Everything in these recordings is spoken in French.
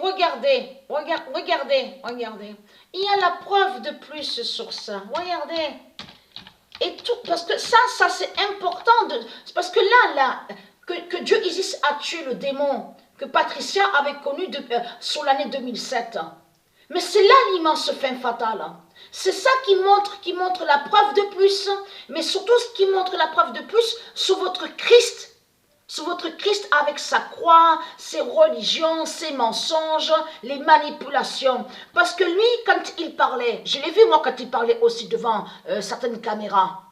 regardez, regardez. Il y a la preuve de plus sur ça. Regardez. Et tout, parce que ça c'est important. Parce que là, que Dieu Isis a tué le démon que Patricia avait connu sur l'année 2007. Mais c'est là l'immense fin fatale. C'est ça qui montre la preuve de plus. Mais surtout ce qui montre la preuve de plus sur votre Christ. Sur votre Christ avec sa croix, ses religions, ses mensonges, les manipulations. Parce que lui, quand il parlait, je l'ai vu moi quand il parlait aussi devant certaines caméras,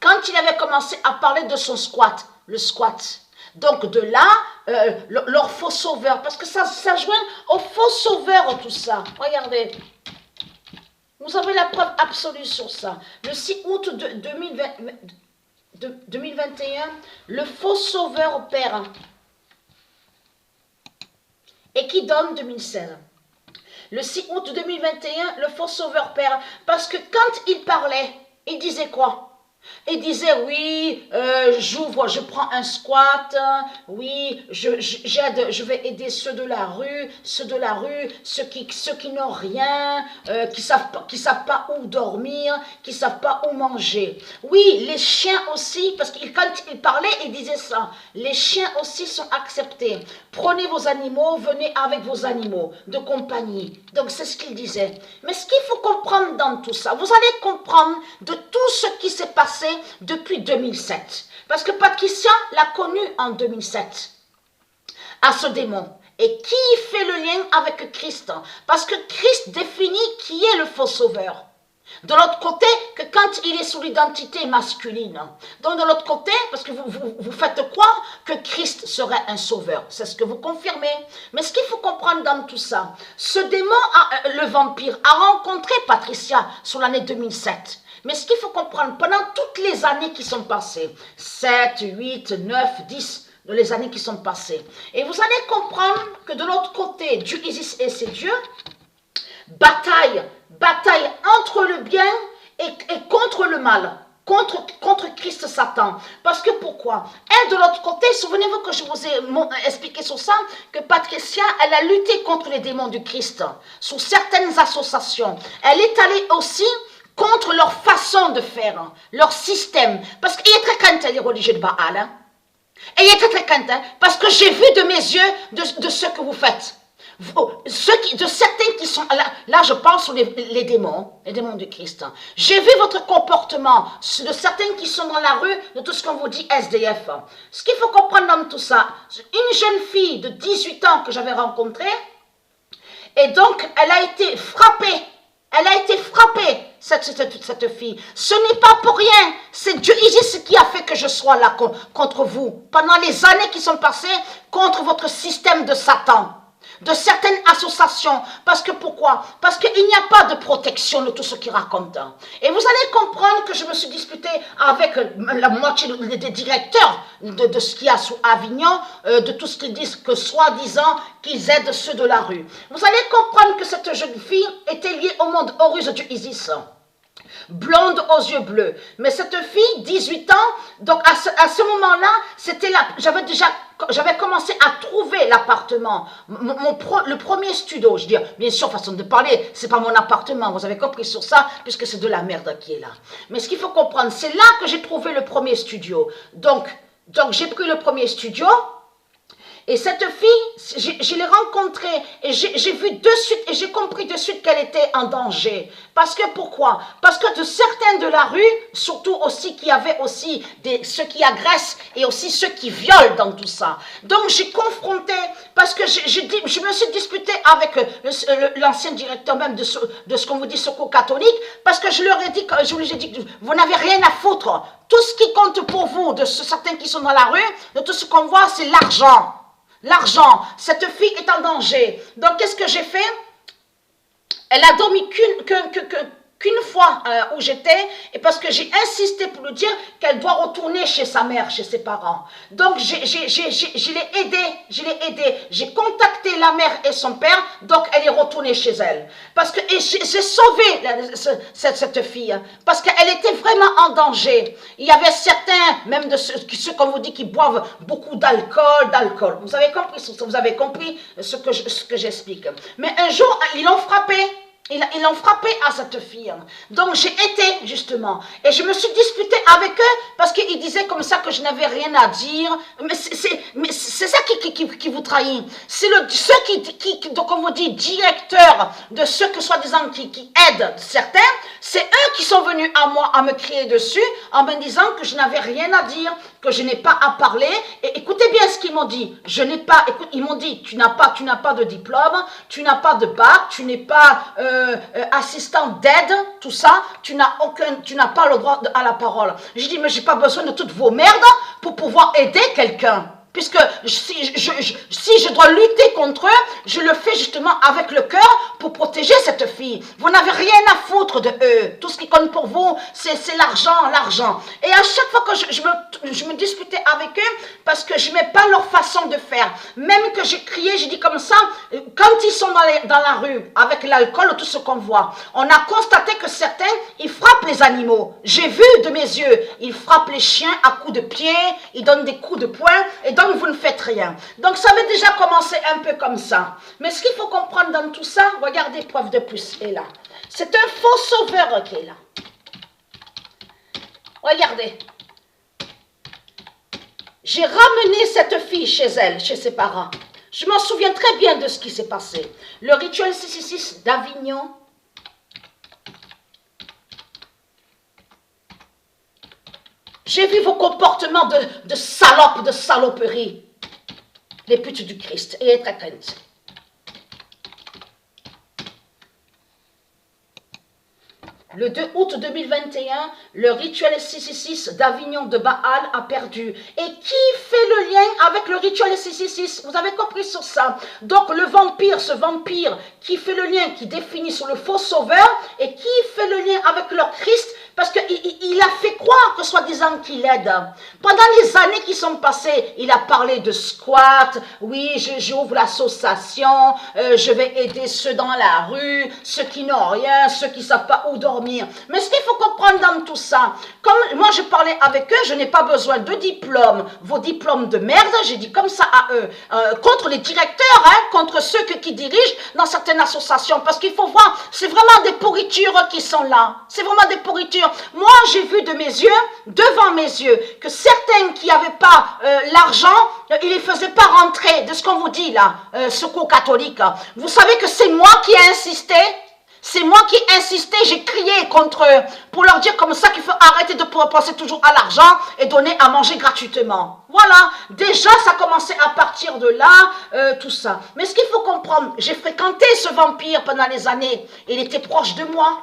quand il avait commencé à parler de son squat, le squat, donc de là, leur faux sauveur, parce que ça joint au faux sauveur tout ça. Regardez, vous avez la preuve absolue sur ça. Le 6 août 2021, le faux sauveur opère. Et qui donne 2016. Le 6 août 2021, le faux sauveur perd. Parce que quand il parlait, il disait quoi? Il disait, oui, je prends un squat, oui, j'aide, je vais aider ceux de la rue, ceux qui n'ont rien, qui savent pas où dormir, qui savent pas où manger. Oui, les chiens aussi, parce que quand il parlait, il disait ça, les chiens aussi sont acceptés. Prenez vos animaux, venez avec vos animaux de compagnie. Donc c'est ce qu'il disait. Mais ce qu'il faut comprendre dans tout ça, vous allez comprendre de tout ce qui s'est passé depuis 2007. Parce que Patricia l'a connu en 2007, à ce démon. Et qui fait le lien avec Christ? Parce que Christ définit qui est le faux sauveur. De l'autre côté, que quand il est sous l'identité masculine. Donc de l'autre côté, parce que vous faites croire que Christ serait un sauveur. C'est ce que vous confirmez. Mais ce qu'il faut comprendre dans tout ça, ce démon, le vampire, a rencontré Patricia sur l'année 2007. Mais ce qu'il faut comprendre, pendant toutes les années qui sont passées, 7, 8, 9, 10, les années qui sont passées, et vous allez comprendre que de l'autre côté, Dieu Isis et ses dieux, bataille entre le bien et contre le mal, contre Christ Satan. Parce que pourquoi? De l'autre côté, souvenez-vous que je vous ai expliqué sur ça, que Patricia, elle a lutté contre les démons du Christ, sous certaines associations. Elle est allée aussi contre leur façon de faire, leur système. Parce qu'il est très craintant, les religieux de Baal. Hein? Et il est très craintant, parce que j'ai vu de mes yeux de ce que vous faites. De certains qui sont là je parle sur les démons du Christ. J'ai vu votre comportement de certains qui sont dans la rue, de tout ce qu'on vous dit SDF. Ce qu'il faut comprendre dans tout ça, une jeune fille de 18 ans que j'avais rencontrée, et donc elle a été frappée. Cette fille. Ce n'est pas pour rien. C'est Dieu Isis qui a fait que je sois là contre vous. Pendant les années qui sont passées, contre votre système de Satan. De certaines associations. Parce que pourquoi? Parce qu'il n'y a pas de protection de tout ce qu'ils racontent. Et vous allez comprendre que je me suis disputée avec la moitié des directeurs de ce qu'il y a sous Avignon, de tout ce qu'ils disent que soi-disant qu'ils aident ceux de la rue. Vous allez comprendre que cette jeune fille était liée au monde Horus de Isis. Blonde aux yeux bleus. Mais cette fille, 18 ans, donc à ce moment-là, j'avais commencé à trouver l'appartement, le premier studio. Je dis, bien sûr, façon de parler, c'est pas mon appartement, vous avez compris sur ça, puisque c'est de la merde qui est là. Mais ce qu'il faut comprendre, c'est là que j'ai trouvé le premier studio. Donc j'ai pris le premier studio. Et cette fille, je l'ai rencontrée et j'ai vu de suite et j'ai compris de suite qu'elle était en danger. Parce que pourquoi? Parce que de certains de la rue, surtout aussi qu'il y avait aussi ceux qui agressent et aussi ceux qui violent dans tout ça. Donc j'ai confronté, parce que je me suis disputée avec l'ancien directeur même de ce qu'on vous dit secours catholique, parce que je leur ai dit, vous n'avez rien à foutre. Tout ce qui compte pour vous, de certains qui sont dans la rue, de tout ce qu'on voit, c'est l'argent. L'argent, cette fille est en danger. Donc, qu'est-ce que j'ai fait? Elle a dormi qu'une fois où j'étais, et parce que j'ai insisté pour lui dire qu'elle doit retourner chez sa mère, chez ses parents. Donc, je l'ai aidée, j'ai contacté la mère et son père, donc elle est retournée chez elle. Parce que j'ai sauvé cette fille, parce qu'elle était vraiment en danger. Il y avait certains, même de ceux qu'on vous dit, qui boivent beaucoup d'alcool. Vous avez compris ce que j'explique. Mais un jour, ils l'ont frappé. Ils l'ont frappé à cette fille. Donc j'ai été justement. Et je me suis disputée avec eux parce qu'ils disaient comme ça que je n'avais rien à dire. Mais c'est ça qui vous trahit. C'est ceux donc on vous dit directeurs de ceux que soi-disant qui aident certains. C'est eux qui sont venus à moi à me crier dessus en me disant que je n'avais rien à dire, que je n'ai pas à parler. Et écoutez bien ce qu'ils m'ont dit. Ils m'ont dit, tu n'as pas de diplôme, tu n'as pas de bac, tu n'es pas assistant d'aide, tout ça, tu n'as pas le droit à la parole. Je dis, mais j'ai pas besoin de toutes vos merdes pour pouvoir aider quelqu'un. Puisque si je dois lutter contre eux, je le fais justement avec le cœur pour protéger cette fille. Vous n'avez rien à foutre de eux. Tout ce qui compte pour vous, c'est l'argent. Et à chaque fois que je me disputais avec eux, parce que je n'aimais pas leur façon de faire. Même que j'ai crié, j'ai dit comme ça, quand ils sont dans la rue, avec l'alcool, tout ce qu'on voit, on a constaté que certains, ils frappent les animaux. J'ai vu de mes yeux, ils frappent les chiens à coups de pied, ils donnent des coups de poing, et donc vous ne faites rien. Donc ça avait déjà commencé un peu comme ça. Mais ce qu'il faut comprendre dans tout ça, regardez, preuve de plus, est là. C'est un faux sauveur qui est là. Regardez. J'ai ramené cette fille chez elle, chez ses parents. Je m'en souviens très bien de ce qui s'est passé. Le rituel 666 d'Avignon. J'ai vu vos comportements de salopes, de saloperies. Les putes du Christ. Et être crainte. Le 2 août 2021, le rituel 666 d'Avignon de Baal a perdu. Et qui fait le lien avec le rituel 666? Vous avez compris sur ça. Donc le vampire, ce vampire qui fait le lien, qui définit sur le faux sauveur, et qui fait le lien avec leur Christ, parce qu'il a fait croire que soi-disant qu'il aide. Pendant les années qui sont passées, il a parlé de squat, oui, j'ouvre l'association, je vais aider ceux dans la rue, ceux qui n'ont rien, ceux qui ne savent pas où dormir. Mais ce qu'il faut comprendre dans tout ça, comme moi je parlais avec eux, je n'ai pas besoin de diplôme, vos diplômes de merde, j'ai dit comme ça à eux, contre les directeurs, contre ceux qui dirigent dans certaines associations, parce qu'il faut voir, c'est vraiment des pourritures qui sont là, c'est vraiment des pourritures. Moi, j'ai vu de mes yeux, devant mes yeux, que certains qui n'avaient pas l'argent, ils ne les faisaient pas rentrer, de ce qu'on vous dit là, secours catholique. Vous savez que c'est moi qui ai insisté. C'est moi qui ai insisté, j'ai crié contre eux, pour leur dire comme ça qu'il faut arrêter de penser toujours à l'argent et donner à manger gratuitement. Voilà, déjà ça commençait à partir de là, tout ça. Mais ce qu'il faut comprendre, j'ai fréquenté ce vampire pendant les années, il était proche de moi.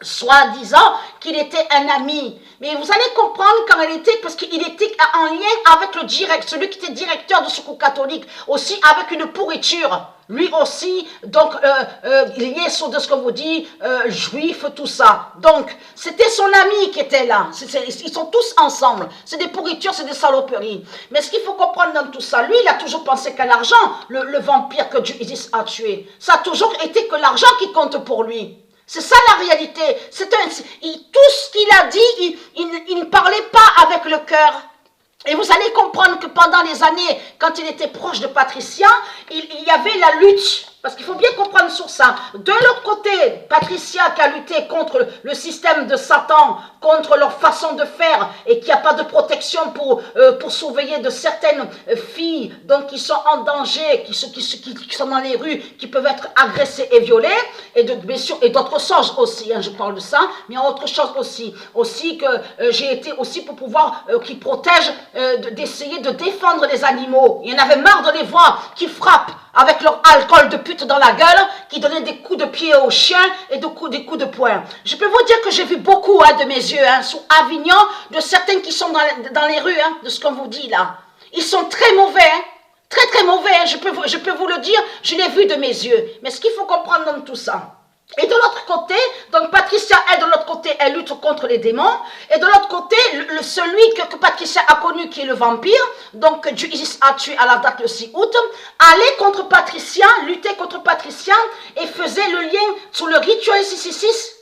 Soi-disant qu'il était un ami. Mais vous allez comprendre quand il était, parce qu'il était en lien avec celui qui était directeur de secours catholique, aussi avec une pourriture. Lui aussi, donc, lié sur de ce qu'on vous dit, juif, tout ça. Donc, c'était son ami qui était là. Ils sont tous ensemble. C'est des pourritures, c'est des saloperies. Mais ce qu'il faut comprendre dans tout ça, lui, il a toujours pensé qu'à l'argent, le vampire que Isis a tué. Ça a toujours été que l'argent qui compte pour lui. C'est ça la réalité. Tout ce qu'il a dit, il ne parlait pas avec le cœur. Et vous allez comprendre que pendant les années, quand il était proche de Patricia, il y avait la lutte. Parce qu'il faut bien comprendre sur ça. De l'autre côté, Patricia qui a lutté contre le système de Satan, contre leur façon de faire et qui n'a pas de protection pour surveiller de certaines filles donc qui sont en danger, qui sont dans les rues, qui peuvent être agressées et violées, et bien sûr, et d'autres choses aussi, je parle de ça, mais il y a autre chose aussi que j'ai été aussi pour pouvoir, qui protège, d'essayer de défendre les animaux. Il y en avait marre de les voir qui frappent avec leur alcool de pute dans la gueule, qui donnaient des coups de pied aux chiens et des coups de poing. Je peux vous dire que j'ai vu beaucoup de mes yeux, sous Avignon, de certains qui sont dans les rues, de ce qu'on vous dit là. Ils sont très mauvais, très très mauvais, je peux vous le dire, je l'ai vu de mes yeux. Mais ce qu'il faut comprendre dans tout ça, Et de l'autre côté, donc Patricia, elle, de l'autre côté, elle lutte contre les démons. Et de l'autre côté, celui que Patricia a connu, qui est le vampire, donc que Isis a tué à la date le 6 août, allait contre Patricia, luttait contre Patricia et faisait le lien sur le rituel 666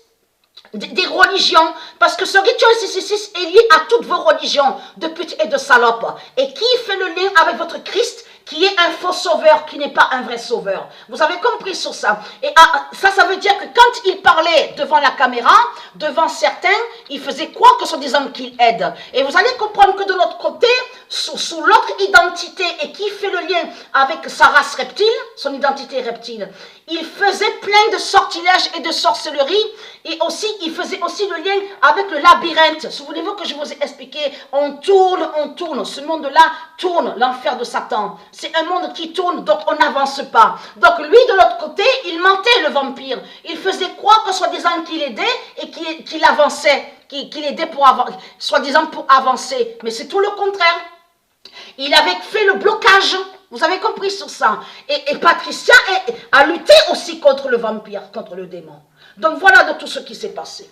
des religions, parce que ce rituel 666 est lié à toutes vos religions de putes et de salopes. Et qui fait le lien avec votre Christ, qui est un faux sauveur, qui n'est pas un vrai sauveur. Vous avez compris sur ça. Et ça veut dire que quand il parlait devant la caméra, devant certains, il faisait croire que soi-disant qu'il aide. Et vous allez comprendre que de l'autre côté, sous l'autre identité, et qui fait le lien avec sa race reptile, son identité reptile, il faisait plein de sortilèges et de sorcelleries, et aussi, il faisait aussi le lien avec le labyrinthe. Souvenez-vous que je vous ai expliqué, on tourne, ce monde-là tourne, l'enfer de Satan. C'est un monde qui tourne, donc on n'avance pas. Donc lui, de l'autre côté, il mentait, le vampire. Il faisait croire que soi-disant qu'il aidait et qu'il avançait, qu'il aidait pour avancer, soi-disant pour avancer. Mais c'est tout le contraire. Il avait fait le blocage. Vous avez compris sur ça. Et Patricia a lutté aussi contre le vampire, contre le démon. Donc voilà de tout ce qui s'est passé.